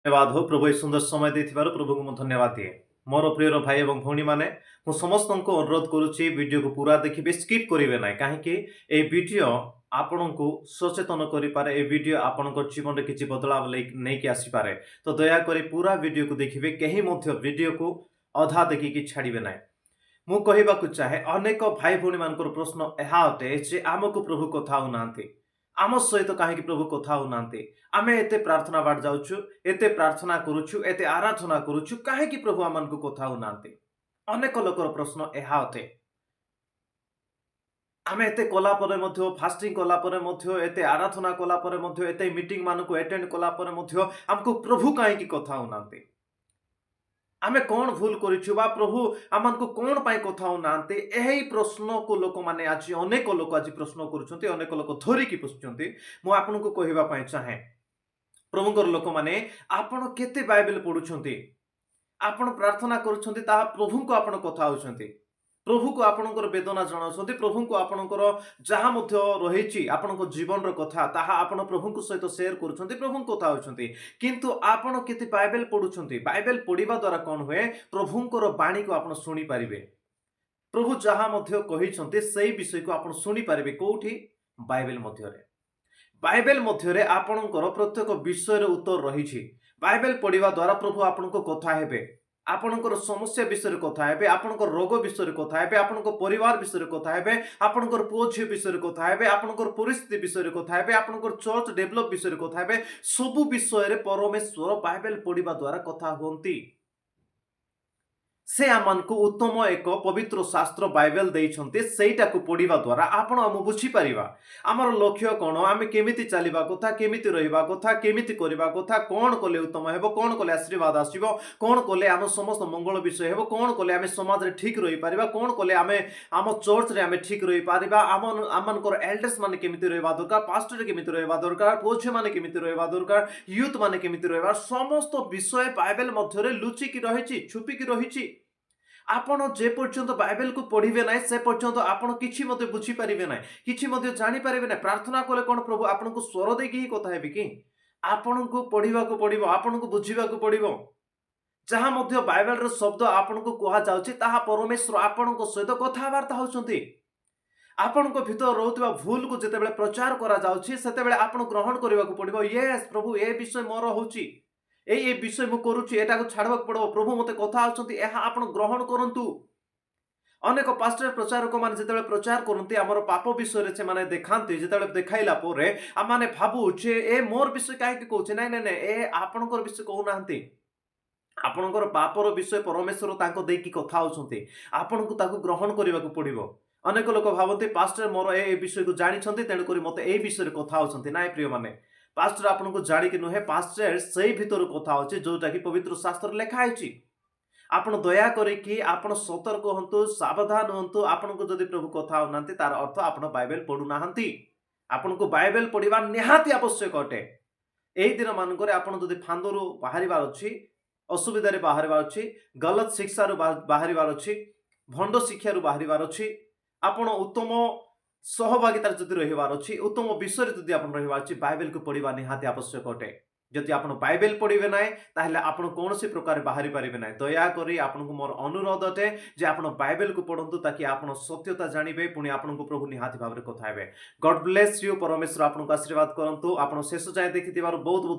धन्यवाद हो प्रभु सुंदर समय देथिबारु प्रभु को धन्यवाद दिए। मोर प्रिय भाई और भौणी माने मु समस्त को अनुरोध करुच्ची वीडियो को पूरा देखिए, स्किप करेंगे ना कहीं ए वीडियो आपण को सचेतन करें। ए वीडियो आपण जीवन में किसी बदलाव नहीं आसीपे। तो दयाकोरी पूरा वीडियो को देखिए, कहीं वीडियो को अधा देखिकी छाड़े ना। मु कहवाक चाहे अनेक भाई भौणी मान प्रश्न यह अटे जे आमको प्रभु कथा होना आम सहित कहीं प्रभु कथा होना आम एत प्रार्थना बाट जाऊँ एत प्रार्थना करुचु एत आराधना करुचु कहीं प्रभु आम को कथा होना। अनेक लोकर प्रश्न यह अटे आम एत कलापर फास्टिंग कलापर एत आराधना कलापर एत मीटिंग मान को एटेंड कलापर आमको प्रभु कहीं कथा होना। आमे कौन भूल करिछु बा प्रभु आमान को कौन पाई कथा होना। यही प्रश्न को लोक माने आज अनेक लोक आज प्रश्न करुछंती, अनेक लोक धरिकी पुछुछंती। मु आपन को कहबा पाई चाहे प्रभुकर लोक माने आपण केते बाइबल पढुछंती, आपण प्रार्थना करुछंती, ता प्रभु को आपण कथा होछंती, प्रभु को आपणकर वेदना जनाउछंती, प्रभु को आपणकर जहा मध्य रहिछि आपणको जीवन रो कथा ताहा आपण प्रभु को सहित शेयर करुछंती, प्रभु को कथा होछंती। किंतु आपण केते बाइबल पढुछंती, बाइबल पढिबा द्वारा कोन होए प्रभुकर बाणी को आपण सुनी परिबे। प्रभु जहा मध्य कहिछंती सेही विषय को आपण सुनी परिबे कोठी बाइबल मध्य रे। बाइबल मध्य रे आपणकर प्रत्येक विषय रो उत्तर रहिछि। बाइबल पढिबा द्वारा प्रभु आपणको कथा हेबे, आपणकर समस्या विषय कथा हेबे, आपणकर रोग विषय कथा हेबे, आपणकर परिवार विषय कथा हेबे, आपणकर पुओ झियो विषय कथा हेबे, आपणकर परिस्थिति विषय कथा हेबे, आपणकर चर्च डेभलप विषय कथा हेबे। सब विषय रे परमेश्वर बाइबल पढिबा द्वारा कथा होंती। से आमान को उत्तम एक पवित्र शास्त्र बाइबल देइछंती, सेटा को पढिबा द्वारा आपण हम बुझी परिबा हमर लक्ष्य कोन, आमे केमिति चलिबा कथा, केमिति रहिबा कथा, केमिति करिबा कथा, कोन कले उत्तम हेबो, कोन कले आशीर्वाद आसीबो, कोन कले आम समस्त मंगल विषय हेबो, कोन कले आमे समाज रे ठीक रहि परिबा, कोन कले आमे आम चर्च रे आमे ठीक रहि परिबा, आमनकर एल्डर्स माने केमिति रहिबा दरकार, पास्टर केमिति रहिबा दरकार, पोछे माने केमिति रहिबा दरकार, यूथ माने केमिति रहिबा, समस्त विषय बाइबल मध्य रे लुचि की रहिछि, छुपी की रहिछि। आपण जे पर्यंत बाइबल को पढ़िबे ना से पर्यंत आपण किछि मते बुझी परिबे ना, किछि मते जानि परिबे ना। प्रार्थना कले कोन प्रभु आपण को स्वर देकी ही कथा हेबि कि आपण को पढ़िबा को पड़िबो, आपण को बुझिबा को पड़िबो। जहां मध्य बाइबल रो शब्द आपण को कहा जाउछि ताहा परमेश्वर आपण को सहित कथा वार्ता होछंती। आपण को भीतर रहउतबा भूल को जेतेबेले प्रचार करा जाउछि सेतेबेले आपण ग्रहण करिबा को पड़िबो। यस प्रभु ए विषय मोर होउछि, ए विषय मु करूछि, एटा को छाड़बाक पड़ो, प्रभु मते कथा होछंती, एहा आपण ग्रहण करंतु। अनेक पास्टर प्रचारक मान जेतेबेले प्रचार करंती हमर पाप विषय रे से माने देखांती, जेतेबेले देखाइला पोरे हम माने भाबु जे ए मोर विषय काहे के कहउछि, नै नै नै ए आपणकर विषय कहउ नाहंती। आपणकर पापर विषय परमेश्वर तांको देकी कथा होछंती, आपण को ताको ग्रहण करिबा को पड़िबो। अनेक लोक भाबंती पास्टर मोर ए विषय को जानि छंती तेनु करी मते ए विषय रे कथा होछंती। नाइ प्रिय माने पास्टर आपन को जाड़ी कि नुहे, पास्टर सही भीतर कथा होछि जोटा कि पवित्र शास्त्र लेखा होछि। आपण दया करी कि आपण सतर्क हंतु, सावधान हंतु। आपण को जदि प्रभु कथा होनांती तार अर्थ आपण बाइबल पढु नाहंती। आपण को बाइबल पढिबा निहाती आवश्यक अटे। एही दिन मानकरे आपण जदि फांदरु बाहरिबार अछि, असुविधा रे बाहरिबार अछि, गलत शिक्षा रु बाहरिबार अछि, भंड शिक्षा रु बाहरिबार अछि, आपण उत्तम सहभागिता जदि रहिबार अछि, उत्तम विषय जदि आपण रहिबार अछि, बाइबल को पढिबा निहाती आवश्यक अटे। जदि आपण बाइबल पढिबे नाय ताहले आपण कोनोसी प्रकार बाहरी परिबे नाय। दया करी आपण को मोर अनुरोध अटे जे आपण बाइबल को पढंतु ताकि आपण सत्यता जानिबे, पुनी आपण को प्रभु निहाती भाबरे कथा हेबे। God bless you. परमेश्वर आपण को आशीर्वाद करंतु। आपण शेष जाय देखिथिबार बहुत बहुत